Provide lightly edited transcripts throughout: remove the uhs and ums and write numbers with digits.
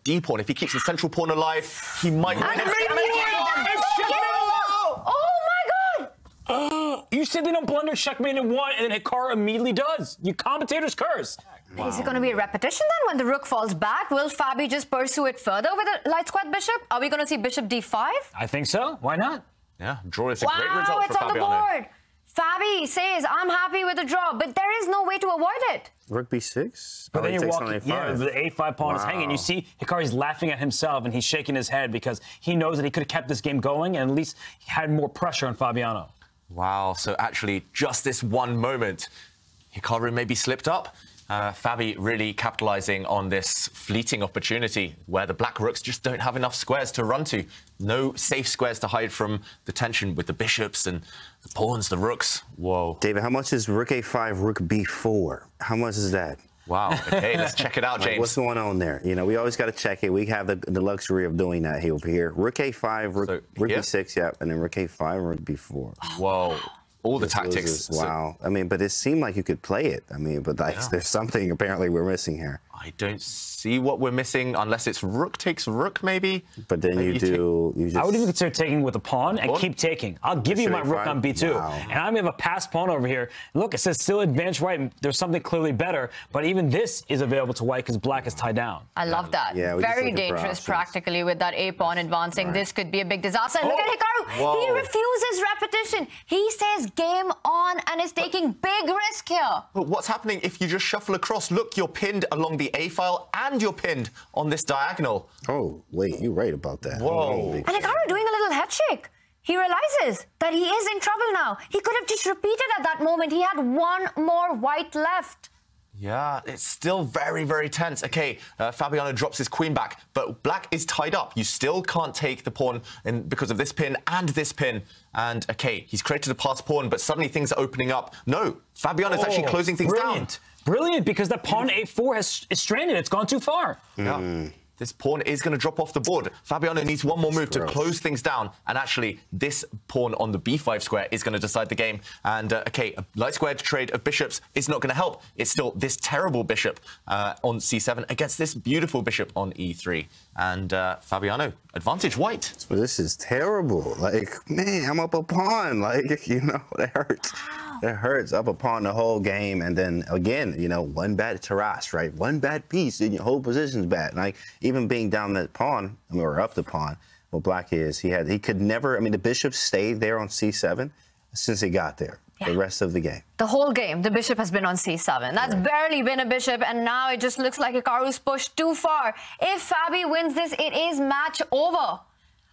D pawn. If he keeps the central pawn alive, he might win. You said they don't blunder checkmate in one, and then Hikaru immediately does. You commentator's curse. Wow. Is it going to be a repetition then when the rook falls back? Will Fabi just pursue it further with a light squared bishop? Are we going to see bishop d5? I think so. Why not? Yeah, draw is a great result for Fabiano. Wow, it's on the board. Fabi says, I'm happy with the draw, but there is no way to avoid it. Rook b6? But then you walk, yeah, the a5 pawn is hanging. You see Hikaru's laughing at himself, and he's shaking his head because he knows that he could have kept this game going and at least had more pressure on Fabiano. Wow, so actually just this one moment, Hikaru maybe slipped up. Fabi really capitalizing on this fleeting opportunity where the black rooks just don't have enough squares to run to. No safe squares to hide from the tension with the bishops and the pawns, the rooks. Whoa. David, how much is rook a5, rook b4? How much is that? Wow. Okay, let's check it out, James. Like, what's going on there? You know, we always got to check it. We have the luxury of doing that here over here. Rook a5, rook b6, yep, and then rook a5, rook b4. Whoa. All the tactics. Wow. I mean, but it seemed like you could play it. I mean, but like, there's something apparently we're missing here. I don't see what we're missing unless it's rook takes rook, maybe. But then maybe you just... I would even consider taking with a pawn and keep taking. I'll give you my rook on b2. Wow. And I'm going to have a passed pawn over here. Look, it says still advanced white. There's something clearly better. But even this is available to white because black is tied down. I love that. Yeah, very dangerous practically with that a-pawn advancing. Right. This could be a big disaster. Look at Hikaru. Whoa. He refuses repetition. He says game on and is taking big risk here. But what's happening if you just shuffle across? Look, you're pinned along the A file and you're pinned on this diagonal. Oh, wait, you're right about that. Whoa. And Hikaru doing a little head shake. He realizes that he is in trouble now. He could have just repeated at that moment. He had one more white left. Yeah, it's still very, very tense. Okay, Fabiano drops his queen back, but black is tied up. You still can't take the pawn because of this pin and this pin. And, okay, he's created a passed pawn, but suddenly things are opening up. No, Fabiano's actually closing things down. Brilliant, because the pawn a4 is stranded. It's gone too far. Yeah. This pawn is going to drop off the board. Fabiano needs one more move to close things down. And actually, this pawn on the b5 square is going to decide the game. And, okay, a light squared trade of bishops is not going to help. It's still this terrible bishop on c7 against this beautiful bishop on e3. And Fabiano, advantage white. So this is terrible. Like, man, I'm up a pawn. Like, you know, that hurts. It hurts, up a pawn the whole game, and then again, you know, one bad terrace, right? One bad piece, and your whole position's bad. Like even being down that pawn, I mean, or up the pawn, what black is, he could never. I mean, the bishop stayed there on c7 since he got there. Yeah. The rest of the game. The whole game, the bishop has been on c7. That's barely been a bishop, and now it just looks like Hikaru's pushed too far. If Fabi wins this, it is match over.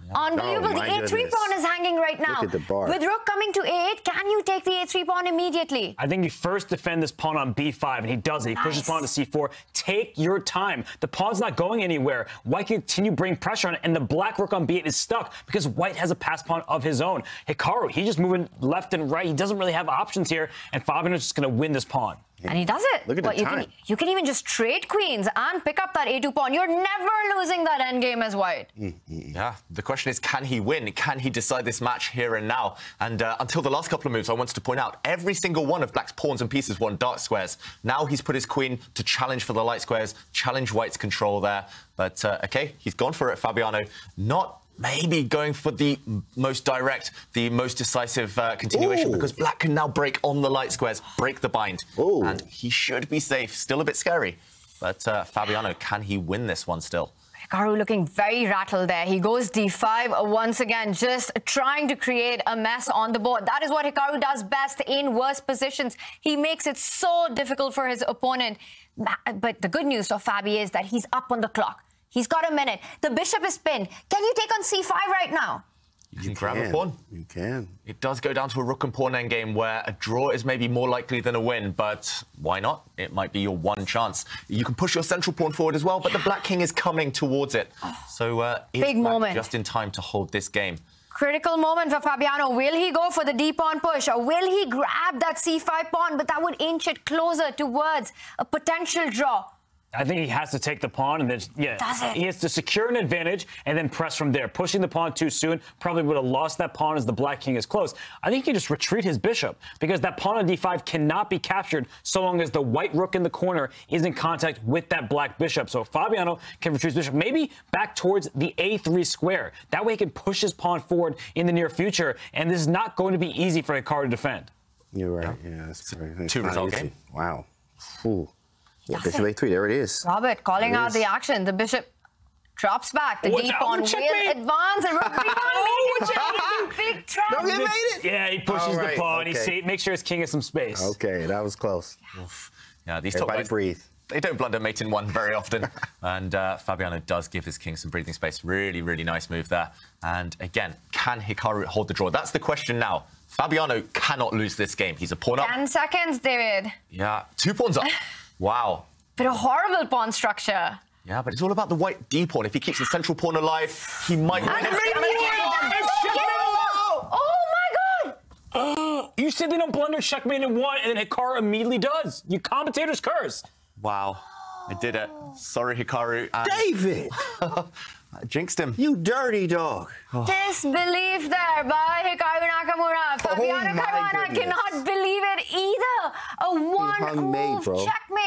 Yeah. Unbelievable. The a3 pawn is hanging right now. Look at the bar. With rook coming to a8, can you take the a3 pawn immediately? I think you first defend this pawn on b5, and he does it. He pushes pawn to c4. Take your time. The pawn's not going anywhere. White can continue bring pressure on it, and the black rook on b8 is stuck because white has a passed pawn of his own. Hikaru, he's just moving left and right. He doesn't really have options here, and Fabiano's just going to win this pawn. And he does it. Look at the time. You can even just trade queens and pick up that a2 pawn. You're never losing that endgame as white. Yeah, the question is, can he win? Can he decide this match here and now? And until the last couple of moves, I wanted to point out, every single one of black's pawns and pieces won dark squares. Now he's put his queen to challenge for the light squares, challenge white's control there. But, okay, he's gone for it, Fabiano. Not maybe going for the most direct, the most decisive continuation, because black can now break on the light squares, break the bind. And he should be safe. Still a bit scary. But Fabiano, can he win this one still? Hikaru looking very rattled there. He goes d5 once again, just trying to create a mess on the board. That is what Hikaru does best in worse positions. He makes it so difficult for his opponent. But the good news for Fabi is that he's up on the clock. He's got a minute. The bishop is pinned. Can you take on c5 right now? You can grab a pawn. You can. It does go down to a rook and pawn endgame where a draw is maybe more likely than a win, but why not? It might be your one chance. You can push your central pawn forward as well, but the black king is coming towards it. So big moment. Just in time to hold this game. Critical moment for Fabiano. Will he go for the d-pawn push, or will he grab that c5 pawn? But that would inch it closer towards a potential draw. I think he has to take the pawn and then, he has to secure an advantage and then press from there. Pushing the pawn too soon probably would have lost that pawn as the black king is close. I think he can just retreat his bishop because that pawn on d5 cannot be captured so long as the white rook in the corner is in contact with that black bishop. So Fabiano can retreat his bishop maybe back towards the a3 square. That way he can push his pawn forward in the near future, and this is not going to be easy for Hikaru to defend. You're right. Yeah, that's a two-result game. Wow. Ooh. Yeah, bishop a3, there it is. Robert calling out the action. The bishop drops back. The d pawn will advance and rook b1 big trap. Don't get mated. Yeah, he pushes the pawn. He makes sure his king has some space. Okay, that was close. Yeah, these top guys breathe. They don't blunder mate in one very often. And Fabiano does give his king some breathing space. Really, really nice move there. And again, can Hikaru hold the draw? That's the question now. Fabiano cannot lose this game. He's a pawn up. 10 seconds, David. Yeah, 2 pawns up. Wow. But a horrible pawn structure. Yeah, but it's all about the white d pawn. If he keeps the central pawn alive, he might win. Oh my God! You said they don't blunder checkmate in 1, and then Hikaru immediately does. You commentator's curse. Wow. I did it. Sorry, Hikaru. David! I jinxed him. You dirty dog. Disbelief there by Hikaru Nakamura. Fabiano Caruana cannot believe it either. A one-move checkmate.